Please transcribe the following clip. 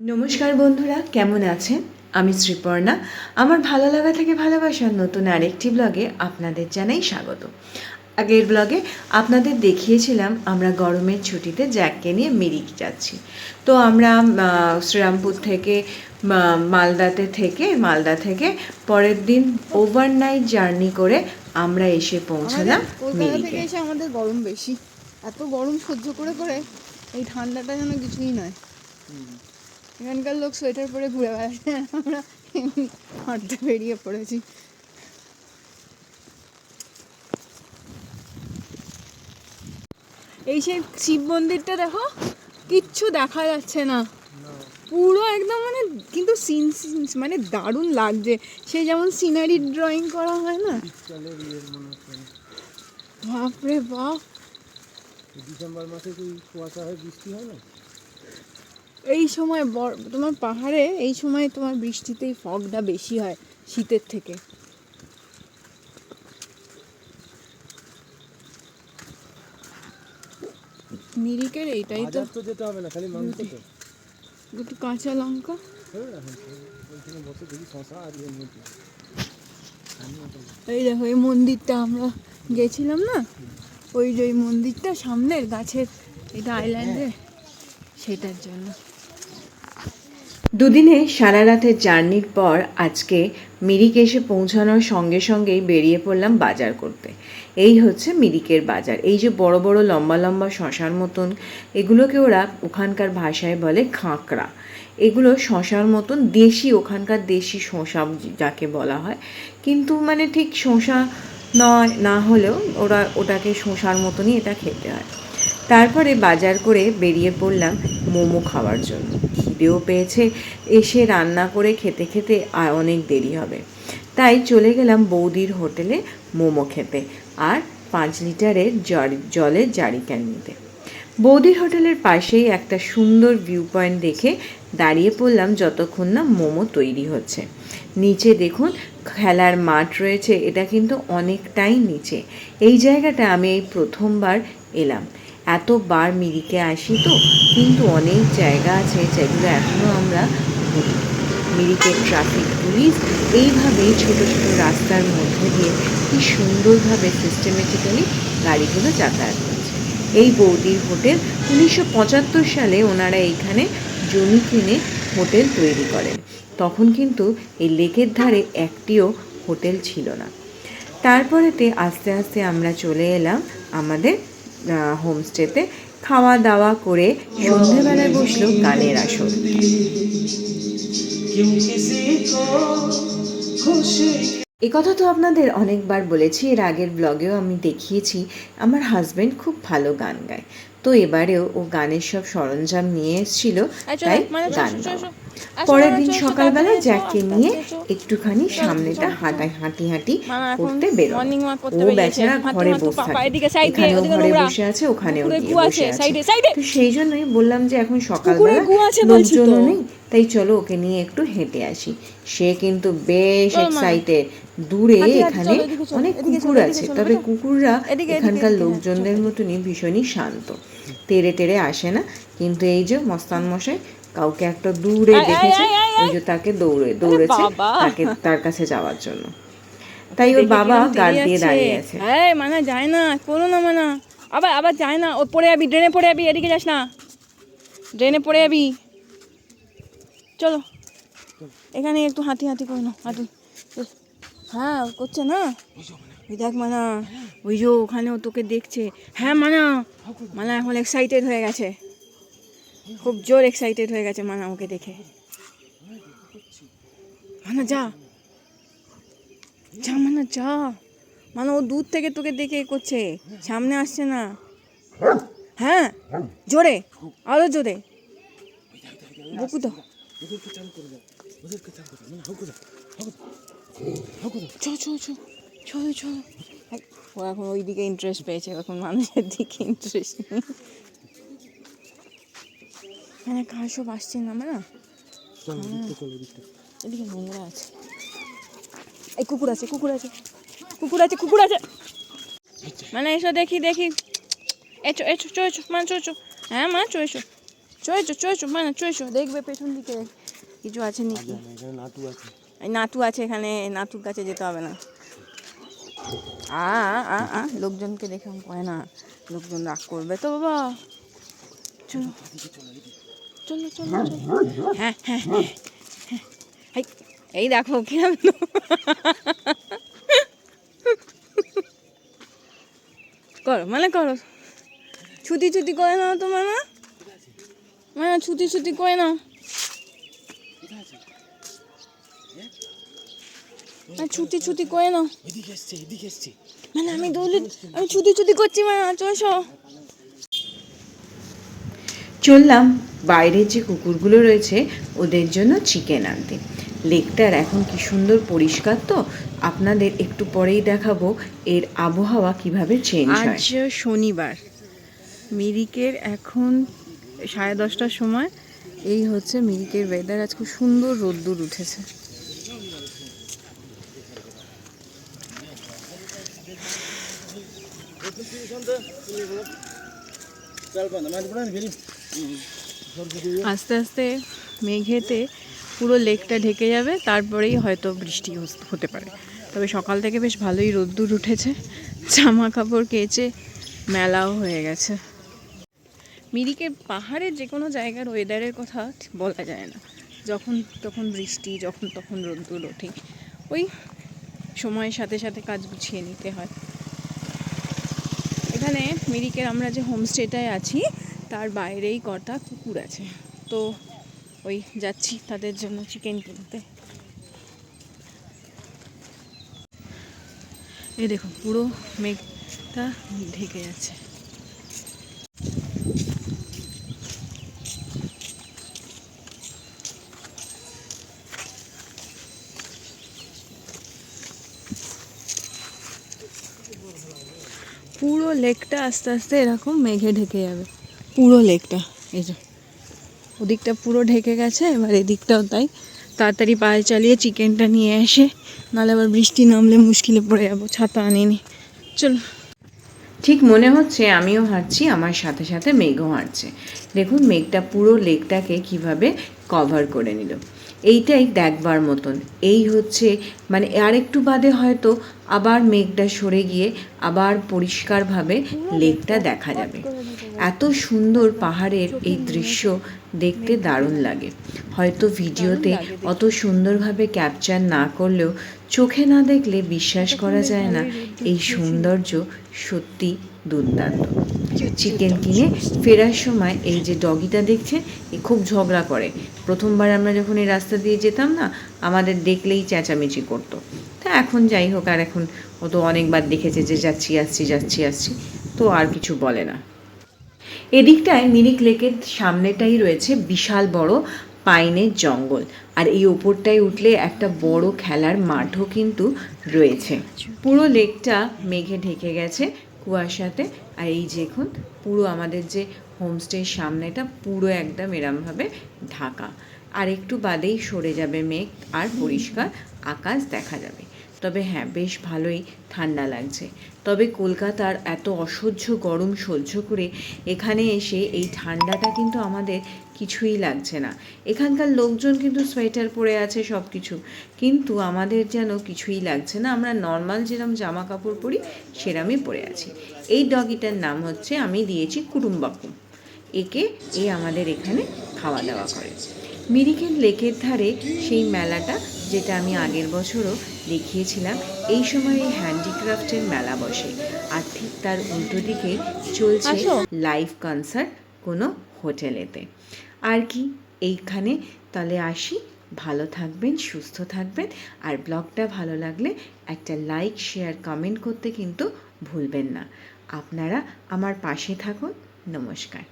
নমস্কার বন্ধুরা, কেমন আছেন? আমি শ্রীপর্ণা। আমার ভালো লাগা থেকে ভালোবাসার নতুন আরেকটি ব্লগে আপনাদের জানাই স্বাগত। আগের ব্লগে আপনাদের দেখিয়েছিলাম আমরা গরমের ছুটিতে জ্যাককে নিয়ে মিরিক যাচ্ছি। তো আমরা শ্রীরামপুর থেকে মালদা থেকে পরের দিন ওভারনাইট জার্নি করে আমরা এসে পৌঁছালাম মিরিকে। এসে আমাদের গরম বেশি, এত গরম সহ্য করে করে এই ঠান্ডাটা যেন কিছুই নয়। এখানকার লোক সোয়েটার পরে ঘুরে বেড়াচ্ছে, আমরা হাঁটতে বেরিয়ে পড়েছি। এই সেই শিব মন্দিরটা দেখো, কিচ্ছু দেখা যাচ্ছে না, পুরো একদম মানে, কিন্তু সিন মানে দারুণ লাগছে। সেই যেমন সিনারি ড্রয়িং করা হয় না, বাপরে বাপ। ডিসেম্বর মাসে কি কুয়াশা হয়, বৃষ্টি হয় না? এই সময় তোমার পাহাড়ে এই সময় তোমার বৃষ্টিতেই ফগটা বেশি হয় শীতের থেকে। মিরিকের এইটাই তো যেতে হবে না, খালি মাংস তো, একটু কাঁচা লঙ্কা। এই দেখো এই মন্দিরটা আমরা গেছিলাম না, ওই যে ওই মন্দিরটা সামনের গাছের, এটা আইল্যান্ডে, সেটার জন্য। দুদিনে সারা রাতের জার্নির পর আজকে মিরিক এসে পৌঁছানোর সঙ্গে সঙ্গেই বেরিয়ে পড়লাম বাজার করতে। এই হচ্ছে মিরিকের বাজার। এই যে বড় বড় লম্বা লম্বা শশার মতন, এগুলোকে ওরা ওখানকার ভাষায় বলে খাঁকড়া। এগুলো শশার মতন দেশি, ওখানকার দেশি শসা যাকে বলা হয়, কিন্তু মানে ঠিক শসা নয়, না হলেও ওটাকে শসার মতনই এটা খেতে হয়। তারপরে বাজার করে বেরিয়ে পড়লাম মোমো খাওয়ার জন্য। খিদেও পেয়েছে, এসে রান্না করে খেতে খেতে অনেক দেরি হবে, তাই চলে গেলাম বৌদির হোটেলে মোমো খেতে আর 5 লিটারের জলের জারিক্যান নিতে। বৌদির হোটেলের পাশেই একটা সুন্দর ভিউ পয়েন্ট দেখে দাঁড়িয়ে পড়লাম যতক্ষণ না মোমো তৈরি হচ্ছে। নিচে দেখুন খেলার মাঠ রয়েছে, এটা কিন্তু অনেকটাই নিচে। এই জায়গাটা আমি এই প্রথমবার এলাম। এতবার মিরিকে আসি তো, কিন্তু অনেক জায়গা আছে যেগুলো এখনও আমরা ঘুরি। মিরিকের ট্রাফিক পুলিশ এইভাবেই ছোট ছোট রাস্তার মধ্যে দিয়ে কি সুন্দরভাবে সিস্টেমেটিক্যালি গাড়িগুলো যাতায়াত করছে। এই বৌদির হোটেল 1975 সালে ওনারা এইখানে জমি কিনে হোটেল তৈরি করেন। তখন কিন্তু এই লেকের ধারে একটিও হোটেল ছিল না। তারপরেতে আস্তে আস্তে আমরা চলে এলাম আমাদের হোমস্টেতে। খাওয়া দাওয়া করে সন্ধেবেলায় বসলো গানের আসর। কথা তো আপনাদের অনেকবার বলেছি, এর আগের ব্লগেও আমি দেখিয়েছি। আমার হাজব্যান্ড খুব ভালো গান গায়, তো এবারেও ও গানের সব সরঞ্জাম নিয়ে এসেছিল, তাই গান গাওয়া। পরের দিন সকালবেলা জ্যাককে নিয়ে একটুখানি সামনেটা হাঁটি করতে বেরোলো। ও বেচারা ঘরে বসে থাকে, এখানেও ঘরে বসে আছে, ওখানেও গিয়ে বসে আছে। তো সেই জন্যই বললাম যে এখন সকালবেলা লোকজনও নেই, তাই চলো ওকে নিয়ে একটু হেঁটে আসি। সে কিন্তু বেশ এক্সাইটেড। দূরে এখানে অনেক কুকুর আছে, তবে কুকুররা এখানকার লোকজনদের মতনই ভীষণই শান্ত, তেড়ে তেড়ে আসে না। কিন্তু এই যে মস্তান মশাই কাউকে একটা দূরে দেখেছে, ওই যে তাকে দৌড়েছে তার কাছে যাওয়ার জন্য। তাই ওর বাবা গার্ড দিয়ে দাঁড়িয়ে আছে। মানা যায় না, কোনো না মানা, আবার যায় না, ও পড়ে যাবি, ড্রেনে পড়ে যাবি, এদিকে যাস না, ড্রেনে পড়ে যাবি। চলো এখানে একটু হাঁটি করে নাও, হাঁটি। হ্যাঁ করছে না, ওই দেখ মানা, ওই যে ওখানে ও তোকে দেখছে। হ্যাঁ মানা এখন এক্সাইটেড হয়ে গেছে, খুব জোর এক্সাইটেড হয়ে গেছে মানা ওকে দেখে। মানা যা মানা যা, মানা ও দূর থেকে তোকে দেখে করছে, সামনে আসছে না। হ্যাঁ জোরে, আরো জোরে বকু দাও। চলো ও এখন ওই দিকে ইন্টারেস্ট পেয়েছে, এখন মানুষের দিকে ইন্টারেস্ট নেই। মানে কার সব আসছে না, না এদিকে নোংরা আছে, এই কুকুর আছে মানে এসো দেখি, এসো মা চো, হ্যাঁ মা চো, এসো চয়েছো মানে চয়েছো, দেখবে পেছন দিকে কিছু আছে নাকি। এখানে নাটু আছে। এই নাতু আছে এখানে, নাতুর কাছে যেতে হবে না। লোকজনকে দেখে আমি কয় না, লোকজন রাগ করবে তো বাবা। চলো চলো চলো চলো। হ্যাঁ হ্যাঁ হ্যাঁ হ্যাঁ। এই দেখো কিরম করো মানে করো, ছুটি ছুটি করে নাও তো মামা, মামা ছুটি ছুটি করে নাও, ছুটি ছুটি করে নাও। এদিকে এসছে। মানে আমি দৌড়ে, আমি ছুটি ছুটি করছি মামা, চলো। চললাম বাইরে যে কুকুরগুলো রয়েছে ওদের জন্য চিকেন আনতে। লেকটার এখন কি সুন্দর পরিষ্কার, তো আপনাদের একটু পরেই দেখাবো এর আবহাওয়া কিভাবে চেঞ্জ হয়। আজ শনিবার, মিরিকের এখন 10:30টার সময়। এই হচ্ছে মিরিকের ওয়েদার, আজ খুব সুন্দর রোদ্দুর উঠেছে। আস্তে আস্তে মেঘেতে পুরো লেকটা ঢেকে যাবে, তারপরেই হয়তো বৃষ্টি হতে পারে। তবে সকাল থেকে বেশ ভালোই রোদ্দুর উঠেছে, জামা কাপড় কেচে মেলাও হয়ে গেছে। মিরিকের পাহাড়ের যে কোনো জায়গার ওয়েদারের কথা বলা যায় না, যখন তখন বৃষ্টি, যখন তখন রোদ্দুর ওঠে, ওই সময়ের সাথে সাথে কাজ গুছিয়ে নিতে হয়। এখানে মিরিকের আমরা যে হোমস্টেটায় আছি তার বাইরেই কটা কুকুর আছে, তো ওই যাচ্ছি তাদের জন্য চিকেন কিনতে। এই দেখুন পুরো মেঘটা ঢেকে যাচ্ছে। পুরো লেকটা আস্তে আস্তে এরকম মেঘে ঢেকে যাবে, পুরো লেকটা। এই যে ওদিকটা পুরো ঢেকে গেছে, এবার এদিকটাও তাই। তাড়াতাড়ি পায়ে চালিয়ে চিকেনটা নিয়ে এসে, নাহলে আবার বৃষ্টি নামলে মুশকিলে পড়ে যাবো, ছাতা আনিনি। চল, ঠিক মনে হচ্ছে আমিও হাঁটছি, আমার সাথে সাথে মেঘও হাঁটছে। দেখুন মেঘটা পুরো লেকটাকে কিভাবে কভার করে নিল, এইটাই দেখবার মতন। এই হচ্ছে মানে আর একটু বাদে হয়তো আবার মেঘটা সরে গিয়ে আবার পরিষ্কারভাবে লেকটা দেখা যাবে। এত সুন্দর পাহাড়ের এই দৃশ্য দেখতে দারুণ লাগে। হয়তো ভিডিওতে অত সুন্দরভাবে ক্যাপচার না করলেও চোখে না দেখলে বিশ্বাস করা যায় না এই সৌন্দর্য সত্যি দুর্দান্ত। চিকেন কিনে ফেরার সময় এই যে ডগিটা দেখছেন, এ খুব ঝগড়া করে। প্রথমবার আমরা যখন এই রাস্তা দিয়ে যেতাম না, আমাদের দেখলেই চেঁচামেচি করতো। তা এখন যাই হোক, আর এখন ও তো অনেকবার দেখেছে যে যাচ্ছি আসছি, তো আর কিছু বলে না। এদিকটায় মিরিক লেকের সামনেটাই রয়েছে বিশাল বড় পাইনের জঙ্গল, আর এই ওপরটায় উঠলে একটা বড় খেলার মাঠও কিন্তু রয়েছে। পুরো লেকটা মেঘে ঢেকে গেছে কুয়াশাতে, আর এই দেখুন পুরো আমাদের যে হোমস্টের সামনেটা পুরো একদম এরমভাবে ঢাকা। আর একটু বাদেই সরে যাবে মেঘ, আর পরিষ্কার আকাশ দেখা যাবে। তবে হ্যাঁ, বেশ ভালোই ঠান্ডা লাগছে। তবে কলকাতার এত অসহ্য গরম সহ্য করে এখানে এসে এই ঠান্ডাটা কিন্তু আমাদের কিছুই লাগছে না। এখানকার লোকজন কিন্তু সোয়েটার পরে আছে সব কিছু, কিন্তু আমাদের যেন কিছুই লাগছে না। আমরা নর্মাল যেরকম জামা কাপড় পরি সেরমই পরে আছি। এই ডগিটার নাম হচ্ছে, আমি দিয়েছি কুটুম্বাকুম। এ আমাদের এখানে খাওয়া দাওয়া করে। মিরিকের লেকের ধারে সেই মেলাটা, যেটা আমি আগের বছরও দেখিয়েছিলাম, এই সময় এই হ্যান্ডিক্রাফটের মেলা বসে। আর ঠিক তার উল্টো দিকে চলছে লাইভ কনসার্ট কোনো হোটেলেতে। আর কি, এইখানে তাহলে আসি। ভালো থাকবেন, সুস্থ থাকবেন, আর ব্লগটা ভালো লাগলে একটা লাইক, শেয়ার, কমেন্ট করতে কিন্তু ভুলবেন না। আপনারা আমার পাশে থাকুন। নমস্কার।